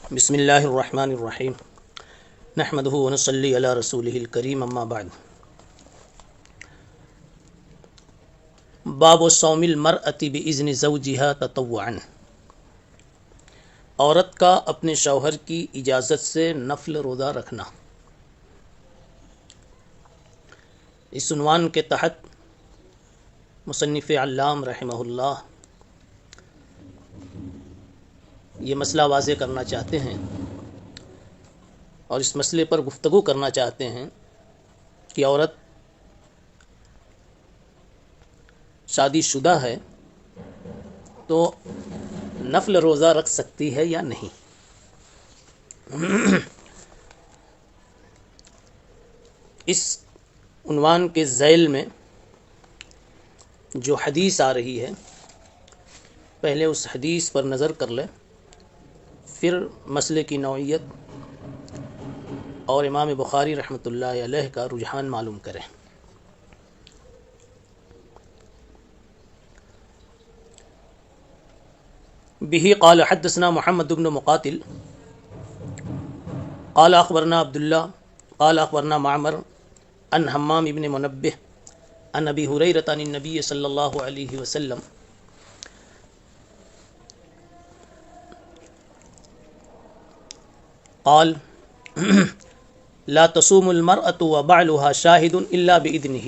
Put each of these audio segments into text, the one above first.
بسم اللہ الرحمن الرحیم نحمدہ ونصلی علی رسولہ الکریم اما بعد۔ باب صوم المرأة بإذن زوجها تطوعا، عورت کا اپنے شوہر کی اجازت سے نفل روزہ رکھنا۔ اس عنوان کے تحت مصنف علام رحمہ اللہ یہ مسئلہ واضح کرنا چاہتے ہیں اور اس مسئلے پر گفتگو کرنا چاہتے ہیں کہ عورت شادی شدہ ہے تو نفل روزہ رکھ سکتی ہے یا نہیں۔ اس عنوان کے ذیل میں جو حدیث آ رہی ہے پہلے اس حدیث پر نظر کر لیں، پھر مسئلے کی نوعیت اور امام بخاری رحمۃ اللہ علیہ کا رجحان معلوم کریں۔ به قال حدثنا محمد بن مقاتل قال اخبرنا عبد الله قال اخبرنا معمر عن حمام بن منبه عن ابي هريره عن النبي صلى الله عليه وسلم قال لا تصوم المرأة وبعلها شاهد إلا بإذنه۔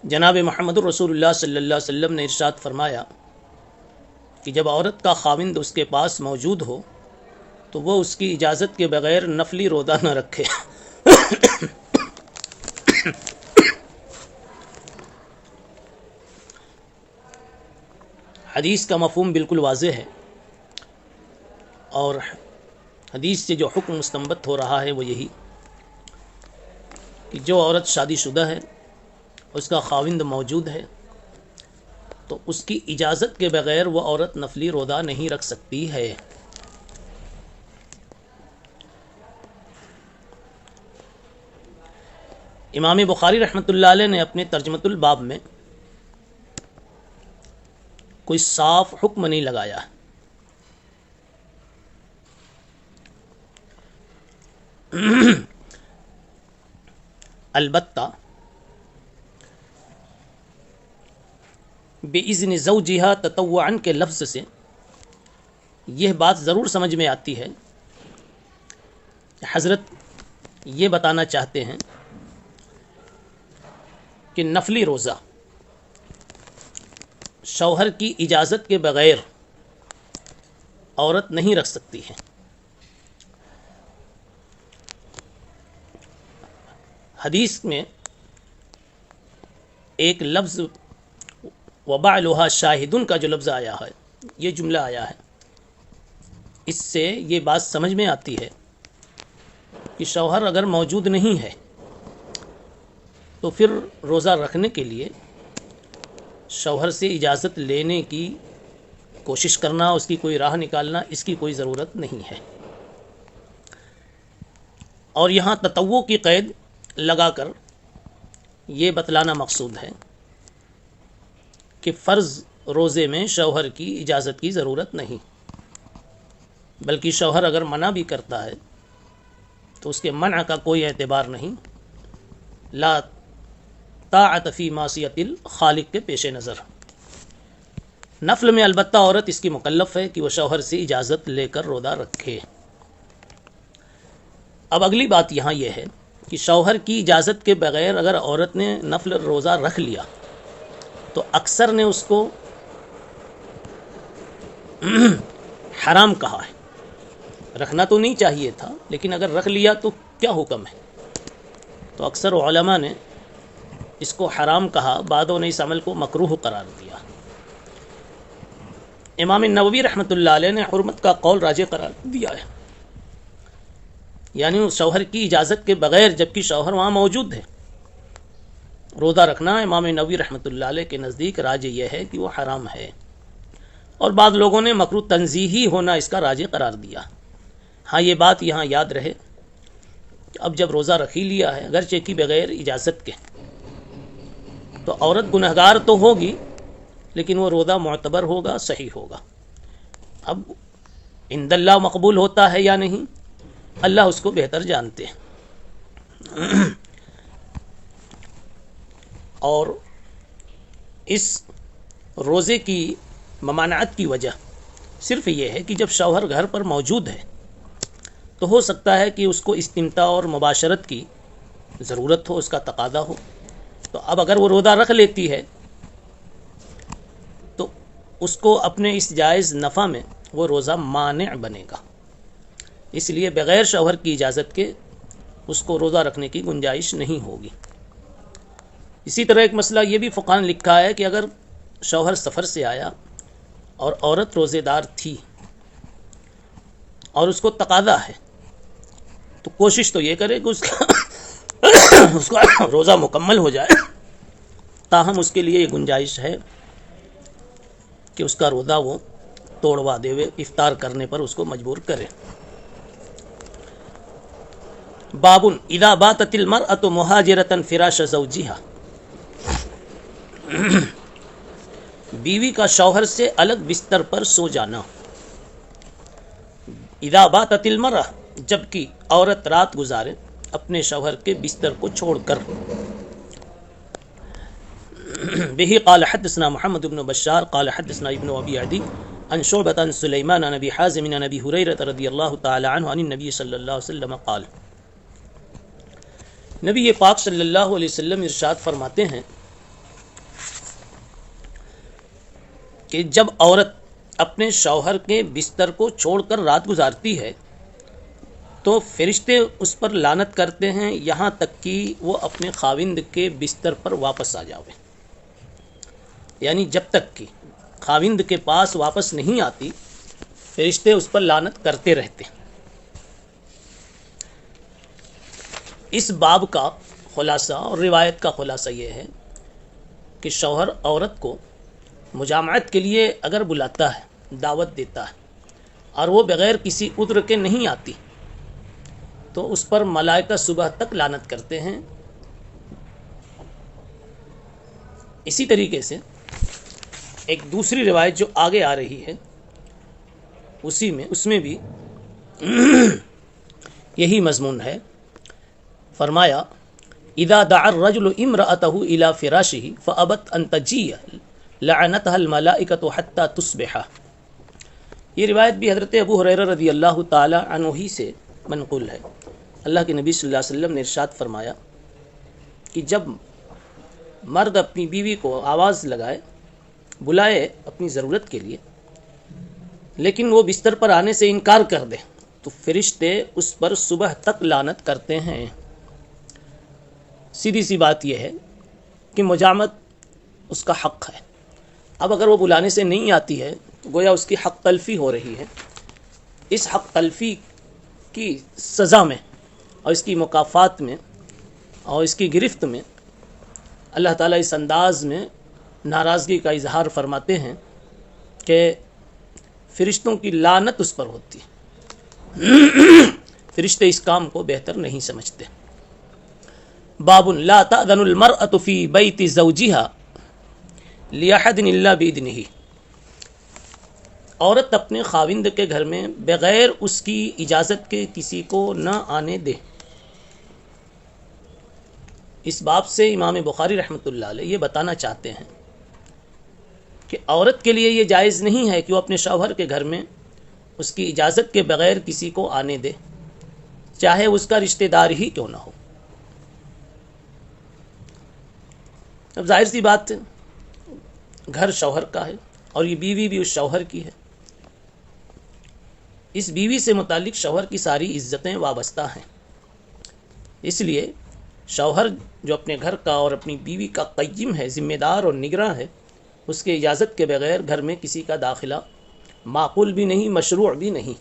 جناب محمد رسول اللہ صلی اللہ علیہ وسلم نے ارشاد فرمایا کہ جب عورت کا خاوند اس کے پاس موجود ہو تو وہ اس کی اجازت کے بغیر نفلی روزہ نہ رکھے۔ حدیث کا مفہوم بالکل واضح ہے اور حدیث سے جو حکم مستنبط ہو رہا ہے وہ یہی کہ جو عورت شادی شدہ ہے، اس کا خاوند موجود ہے، تو اس کی اجازت کے بغیر وہ عورت نفلی روزہ نہیں رکھ سکتی ہے۔ امام بخاری رحمۃ اللہ علیہ نے اپنے ترجمۃ الباب میں کوئی صاف حکم نہیں لگایا، البتہ بِإِذْنِ زَوْجِهَا تطوعاً کے لفظ سے یہ بات ضرور سمجھ میں آتی ہے کہ حضرت یہ بتانا چاہتے ہیں کہ نفلی روزہ شوہر کی اجازت کے بغیر عورت نہیں رکھ سکتی ہے۔ حدیث میں ایک لفظ وَبَعْلُهَا شَاهِدٌ کا جو لفظ آیا ہے، یہ جملہ آیا ہے، اس سے یہ بات سمجھ میں آتی ہے کہ شوہر اگر موجود نہیں ہے تو پھر روزہ رکھنے کے لیے شوہر سے اجازت لینے کی کوشش کرنا، اس کی کوئی راہ نکالنا، اس کی کوئی ضرورت نہیں ہے۔ اور یہاں تطوع کی قید لگا کر یہ بتلانا مقصود ہے کہ فرض روزے میں شوہر کی اجازت کی ضرورت نہیں، بلکہ شوہر اگر منع بھی کرتا ہے تو اس کے منع کا کوئی اعتبار نہیں، لا طاعت فی معصیت الخالق کے پیش نظر۔ نفل میں البتہ عورت اس کی مکلف ہے کہ وہ شوہر سے اجازت لے کر روزہ رکھے۔ اب اگلی بات یہاں یہ ہے کہ شوہر کی اجازت کے بغیر اگر عورت نے نفل روزہ رکھ لیا تو اکثر نے اس کو حرام کہا ہے۔ رکھنا تو نہیں چاہیے تھا، لیکن اگر رکھ لیا تو کیا حکم ہے؟ تو اکثر علماء نے اس کو حرام کہا، بعضوں نے اس عمل کو مکروہ قرار دیا۔ امام نووی رحمۃ اللہ علیہ نے حرمت کا قول راجح قرار دیا ہے، یعنی شوہر کی اجازت کے بغیر جبکہ شوہر وہاں موجود ہے روزہ رکھنا امام نووی رحمۃ اللہ علیہ کے نزدیک راجح یہ ہے کہ وہ حرام ہے، اور بعض لوگوں نے مکروہ تنزیہی ہونا اس کا راجح قرار دیا۔ ہاں یہ بات یہاں یاد رہے کہ اب جب روزہ رکھ ہی لیا ہے اگرچہ کہ بغیر اجازت کے، تو عورت گنہگار تو ہوگی لیکن وہ روزہ معتبر ہوگا، صحیح ہوگا۔ اب عند اللہ مقبول ہوتا ہے یا نہیں، اللہ اس کو بہتر جانتے ہیں۔ اور اس روزے کی ممانعت کی وجہ صرف یہ ہے کہ جب شوہر گھر پر موجود ہے تو ہو سکتا ہے کہ اس کو استمتاع اور مباشرت کی ضرورت ہو، اس کا تقاضا ہو، تو اب اگر وہ روزہ رکھ لیتی ہے تو اس کو اپنے اس جائز نفع میں وہ روزہ مانع بنے گا، اس لیے بغیر شوہر کی اجازت کے اس کو روزہ رکھنے کی گنجائش نہیں ہوگی۔ اسی طرح ایک مسئلہ یہ بھی فقہاء نے لکھا ہے کہ اگر شوہر سفر سے آیا اور عورت روزے دار تھی اور اس کو تقاضا ہے تو کوشش تو یہ کرے کہ اس کا روزہ مکمل ہو جائے، تاہم اس کے لیے یہ گنجائش ہے کہ اس کا روزہ وہ توڑوا دے، افطار کرنے پر اس کو مجبور کرے۔ باب اذا باتت المرأة مہاجرة فراش زوجها، بیوی کا شوہر سے الگ بستر پر سو جانا۔ اذا باتت المرأة، جبکہ عورت رات گزارے اپنے شوہر کے بستر کو چھوڑ کر۔ به قال حدثنا محمد بن بشار قال حدثنا ابن ابي عدي عن شعبة عن سليمان عن ابي حازم عن ابي هريرة رضي الله تعالى عنه عن النبي صلى الله عليه وسلم قال، نبی پاک صلی اللہ علیہ وسلم ارشاد فرماتے ہیں کہ جب عورت اپنے شوہر کے بستر کو چھوڑ کر رات گزارتی ہے تو فرشتے اس پر لعنت کرتے ہیں یہاں تک کہ وہ اپنے خاوند کے بستر پر واپس آ جاوے، یعنی جب تک کہ خاوند کے پاس واپس نہیں آتی فرشتے اس پر لعنت کرتے رہتے ہیں۔ اس باب کا خلاصہ اور روایت کا خلاصہ یہ ہے کہ شوہر عورت کو مجامعت کے لیے اگر بلاتا ہے، دعوت دیتا ہے اور وہ بغیر کسی عذر کے نہیں آتی تو اس پر ملائکہ صبح تک لعنت کرتے ہیں۔ اسی طریقے سے ایک دوسری روایت جو آگے آ رہی ہے اس میں بھی یہی مضمون ہے۔ فرمایا اذا دعا الرجل امرأته الى فراشه فابت ان تجيء لعنتها الملائکۃ حتى تصبح۔ یہ روایت بھی حضرت ابو ہریرہ رضی اللہ تعالی عنہ ہی سے منقول ہے۔ اللہ کے نبی صلی اللہ علیہ وسلم نے ارشاد فرمایا کہ جب مرد اپنی بیوی کو آواز لگائے، بلائے اپنی ضرورت کے لیے، لیکن وہ بستر پر آنے سے انکار کر دے تو فرشتے اس پر صبح تک لعنت کرتے ہیں۔ سیدھی سی بات یہ ہے کہ مجامعت اس کا حق ہے۔ اب اگر وہ بلانے سے نہیں آتی ہے تو گویا اس کی حق تلفی ہو رہی ہے۔ اس حق تلفی کی سزا میں اور اس کی مکافات میں اور اس کی گرفت میں اللہ تعالیٰ اس انداز میں ناراضگی کا اظہار فرماتے ہیں کہ فرشتوں کی لعنت اس پر ہوتی ہے۔ فرشتے اس کام کو بہتر نہیں سمجھتے۔ باب لا تأذن المرأة في بيت زوجها لأحد إلا بإذنه، عورت اپنے خاوند کے گھر میں بغیر اس کی اجازت کے کسی کو نہ آنے دے۔ اس باب سے امام بخاری رحمۃ اللہ علیہ یہ بتانا چاہتے ہیں کہ عورت کے لیے یہ جائز نہیں ہے کہ وہ اپنے شوہر کے گھر میں اس کی اجازت کے بغیر کسی کو آنے دے، چاہے اس کا رشتہ دار ہی کیوں نہ ہو۔ اب ظاہر سی بات ہے، گھر شوہر کا ہے اور یہ بیوی بھی اس شوہر کی ہے، اس بیوی سے متعلق شوہر کی ساری عزتیں وابستہ ہیں۔ اس لیے شوہر جو اپنے گھر کا اور اپنی بیوی کا قیم ہے، ذمہ دار اور نگراں ہے، اس کے اجازت کے بغیر گھر میں کسی کا داخلہ معقول بھی نہیں، مشروع بھی نہیں۔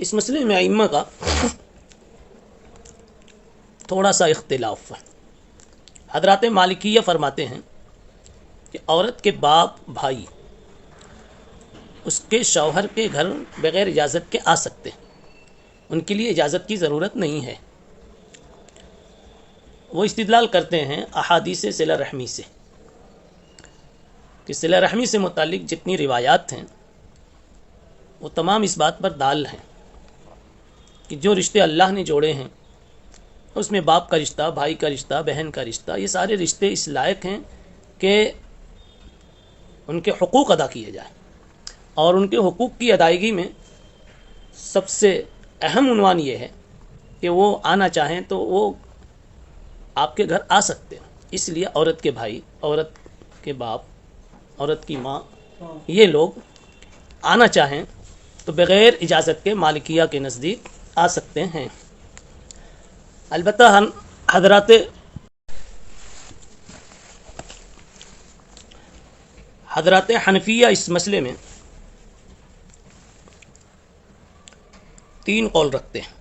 اس مسئلے میں ائمہ کا تھوڑا سا اختلاف ہے۔ حضرات مالکیہ فرماتے ہیں کہ عورت کے باپ بھائی اس کے شوہر کے گھر بغیر اجازت کے آ سکتے ہیں، ان کے لیے اجازت کی ضرورت نہیں ہے۔ وہ استدلال کرتے ہیں احادیث صلہ رحمی سے، کہ صلہ رحمی سے متعلق جتنی روایات ہیں وہ تمام اس بات پر دال ہیں کہ جو رشتے اللہ نے جوڑے ہیں اس میں باپ کا رشتہ، بھائی کا رشتہ، بہن کا رشتہ، یہ سارے رشتے اس لائق ہیں کہ ان کے حقوق ادا کیے جائیں، اور ان کے حقوق کی ادائیگی میں سب سے اہم عنوان یہ ہے کہ وہ آنا چاہیں تو وہ آپ کے گھر آ سکتے ہیں۔ اس لیے عورت کے بھائی، عورت کے باپ، عورت کی ماں، یہ لوگ آنا چاہیں تو بغیر اجازت کے مالکیہ کے نزدیک آ سکتے ہیں۔ البتہ حضرات حنفیہ اس مسئلے میں 3 قول رکھتے ہیں۔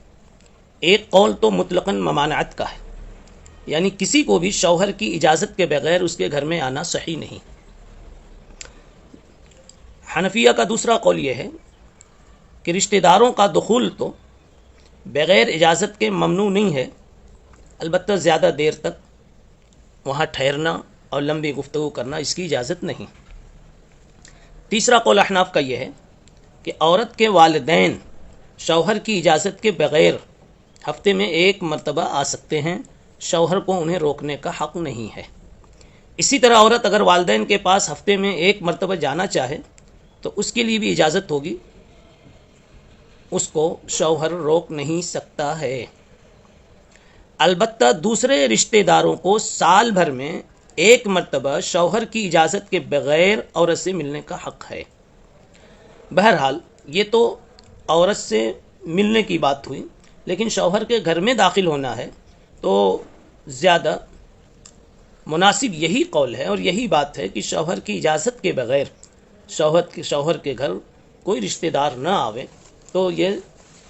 ایک قول تو مطلقاً ممانعت کا ہے، یعنی کسی کو بھی شوہر کی اجازت کے بغیر اس کے گھر میں آنا صحیح نہیں۔ حنفیہ کا دوسرا قول یہ ہے کہ رشتہ داروں کا دخول تو بغیر اجازت کے ممنوع نہیں ہے، البتہ زیادہ دیر تک وہاں ٹھہرنا اور لمبی گفتگو کرنا اس کی اجازت نہیں۔ تیسرا قول احناف کا یہ ہے کہ عورت کے والدین شوہر کی اجازت کے بغیر ہفتے میں 1 مرتبہ آ سکتے ہیں، شوہر کو انہیں روکنے کا حق نہیں ہے۔ اسی طرح عورت اگر والدین کے پاس ہفتے میں 1 مرتبہ جانا چاہے تو اس کے لیے بھی اجازت ہوگی، اس کو شوہر روک نہیں سکتا ہے۔ البتہ دوسرے رشتہ داروں کو سال بھر میں 1 مرتبہ شوہر کی اجازت کے بغیر عورت سے ملنے کا حق ہے۔ بہرحال یہ تو عورت سے ملنے کی بات ہوئی، لیکن شوہر کے گھر میں داخل ہونا ہے تو زیادہ مناسب یہی قول ہے اور یہی بات ہے کہ شوہر کی اجازت کے بغیر شوہر کے گھر کوئی رشتہ دار نہ آوے تو یہ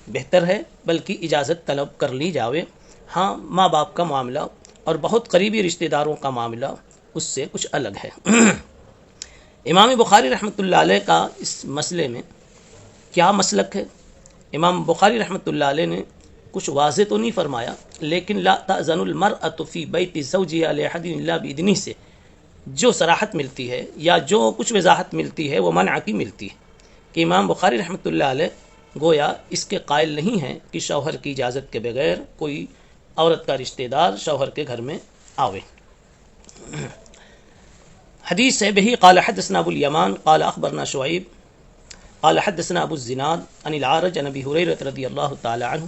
بہتر ہے، بلکہ اجازت طلب کر لی جاوے۔ ہاں، ماں باپ کا معاملہ اور بہت قریبی رشتہ داروں کا معاملہ اس سے کچھ الگ ہے۔ امام بخاری رحمۃ اللہ علیہ کا اس مسئلے میں کیا مسلک ہے؟ امام بخاری رحمۃ اللہ علیہ نے کچھ واضح تو نہیں فرمایا، لیکن لا تأذن المرأة فی بیت زوجها لأحد الا بإذنہ سے جو صراحت ملتی ہے یا جو کچھ وضاحت ملتی ہے وہ منع کی ملتی ہے، کہ امام بخاری رحمۃ اللہ علیہ گویا اس کے قائل نہیں ہیں کہ شوہر کی اجازت کے بغیر کوئی عورت کا رشتہ دار شوہر کے گھر میں آوے۔ حدیث ہے بہی قال حدثنا ابو الیمان قال اخبرنا شعیب قال حدثنا ابو الزناد عن العارج عن ابی ہریرہ رضی اللہ تعالی عنہ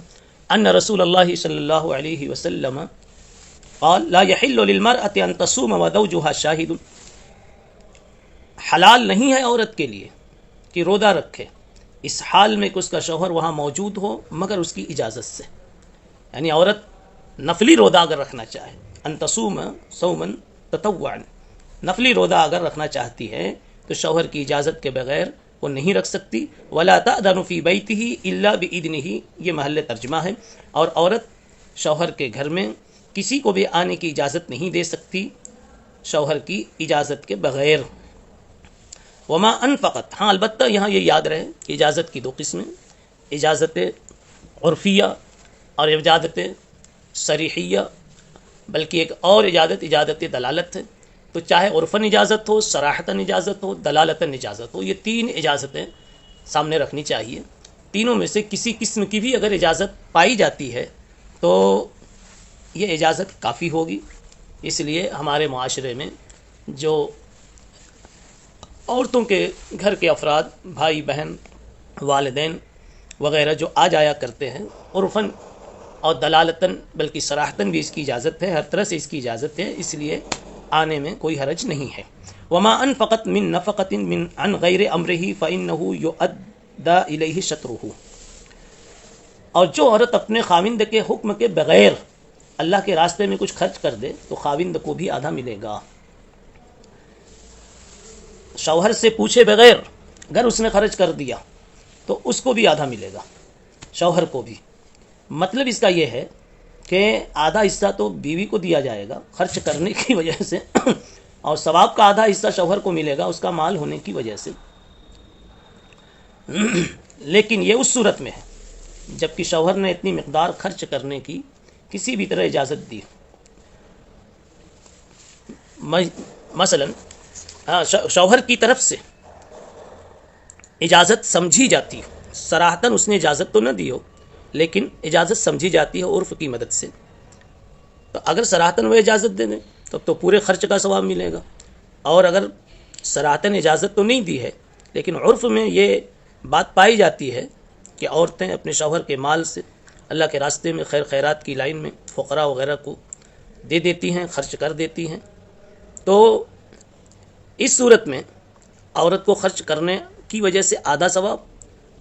ان رسول اللہ صلی اللہ علیہ وسلم قال لا يحل للمرأة ان تصوم وزوجها شاہد، حلال نہیں ہے عورت کے لیے کہ روزہ رکھے اس حال میں کہ اس کا شوہر وہاں موجود ہو مگر اس کی اجازت سے، یعنی عورت نفلی روزہ اگر رکھنا چاہے، ان تصوم صوما تطوعا، نفلی روزہ اگر رکھنا چاہتی ہے تو شوہر کی اجازت کے بغیر وہ نہیں رکھ سکتی۔ ولا تأذن فی بیتہ الا بإذنہ، یہ محل ترجمہ ہے، اور عورت شوہر کے گھر میں کسی کو بھی آنے کی اجازت نہیں دے سکتی شوہر کی اجازت کے بغیر۔ وما انفقت، ہاں البتہ یہاں یہ یاد رہے کہ اجازت کی 2 قسمیں، اجازت عرفیہ اور اجازت صریحیہ، بلکہ ایک اور اجازت دلالت ہے، تو چاہے عرفاً اجازت ہو، صراحتاً اجازت ہو، دلالتاً اجازت ہو، یہ 3 اجازتیں سامنے رکھنی چاہیے۔ تینوں میں سے کسی قسم کی بھی اگر اجازت پائی جاتی ہے تو یہ اجازت کافی ہوگی۔ اس لیے ہمارے معاشرے میں جو عورتوں کے گھر کے افراد، بھائی بہن، والدین وغیرہ جو آ جایا کرتے ہیں، عرفاً اور دلالتاً بلکہ صراحتاً بھی اس کی اجازت ہے، ہر طرح سے اس کی اجازت ہے، اس لیے آنے میں کوئی حرج نہیں ہے۔ وما انفقت من نفقۃ من عن غیر امرہ فإنہ یؤدى الیہ شطرہ، اور جو عورت اپنے خاوند کے حکم کے بغیر اللہ کے راستے میں کچھ خرچ کر دے تو خاوند کو بھی آدھا ملے گا۔ شوہر سے پوچھے بغیر اگر اس نے خرچ کر دیا تو اس کو بھی آدھا ملے گا، شوہر کو بھی۔ مطلب اس کا یہ ہے کہ آدھا حصہ تو بیوی کو دیا جائے گا خرچ کرنے کی وجہ سے، اور ثواب کا آدھا حصہ شوہر کو ملے گا اس کا مال ہونے کی وجہ سے۔ لیکن یہ اس صورت میں ہے جب کہ شوہر نے اتنی مقدار خرچ کرنے کی کسی بھی طرح اجازت دی، مثلا شوہر کی طرف سے اجازت سمجھی جاتی ہے، صراحتاً اس نے اجازت تو نہ دی ہو لیکن اجازت سمجھی جاتی ہے عرف کی مدد سے، تو اگر صراحتاً وہ اجازت دے دیں تو پورے خرچ کا ثواب ملے گا، اور اگر صراحتاً اجازت تو نہیں دی ہے لیکن عرف میں یہ بات پائی جاتی ہے کہ عورتیں اپنے شوہر کے مال سے اللہ کے راستے میں خیر خیرات کی لائن میں فقراء وغیرہ کو دے دیتی ہیں، خرچ کر دیتی ہیں، تو اس صورت میں عورت کو خرچ کرنے کی وجہ سے آدھا ثواب،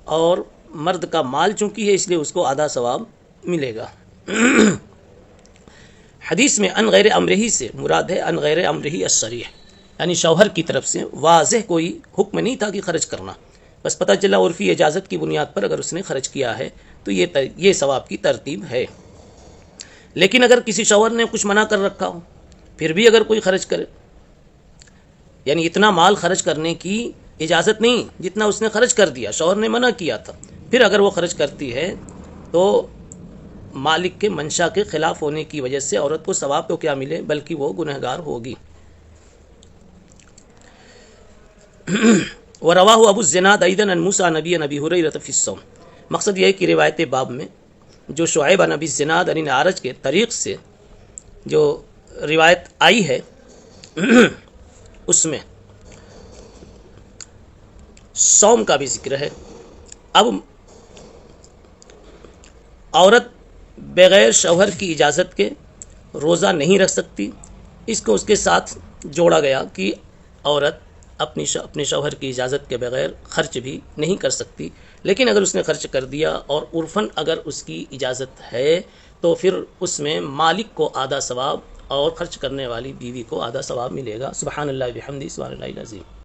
اور مرد کا مال چونکہ ہے اس لیے اس کو آدھا ثواب ملے گا۔ حدیث میں ان غیر امرہی سے مراد ہے ان غیر امرہی الصریح، یعنی شوہر کی طرف سے واضح کوئی حکم نہیں تھا کہ خرچ کرنا، بس پتہ چلا عرفی اجازت کی بنیاد پر اگر اس نے خرچ کیا ہے تو یہ ثواب کی ترتیب ہے۔ لیکن اگر کسی شوہر نے کچھ منع کر رکھا ہو پھر بھی اگر کوئی خرچ کرے، یعنی اتنا مال خرچ کرنے کی اجازت نہیں جتنا اس نے خرچ کر دیا، شوہر نے منع کیا تھا، پھر اگر وہ خرچ کرتی ہے تو مالک کے منشا کے خلاف ہونے کی وجہ سے عورت کو ثواب تو کیا ملے بلکہ وہ گنہگار ہوگی۔ وَرَوَاهُ ابو الزناد ایضاً عن موسیٰ نبی ابی ہریرہ فی الصوم، مقصد یہ ہے کہ روایت باب میں جو شعیب عن ابی الزناد عن اعرج کے طریق سے جو روایت آئی ہے اس میں صوم کا بھی ذکر ہے۔ اب عورت بغیر شوہر کی اجازت کے روزہ نہیں رکھ سکتی، اس کو اس کے ساتھ جوڑا گیا کہ عورت اپنے شوہر کی اجازت کے بغیر خرچ بھی نہیں کر سکتی، لیکن اگر اس نے خرچ کر دیا اور عرفاً اگر اس کی اجازت ہے تو پھر اس میں مالک کو آدھا ثواب اور خرچ کرنے والی بیوی کو آدھا ثواب ملے گا۔ سبحان اللہ بحمدہ، سبحان اللہ العظیم۔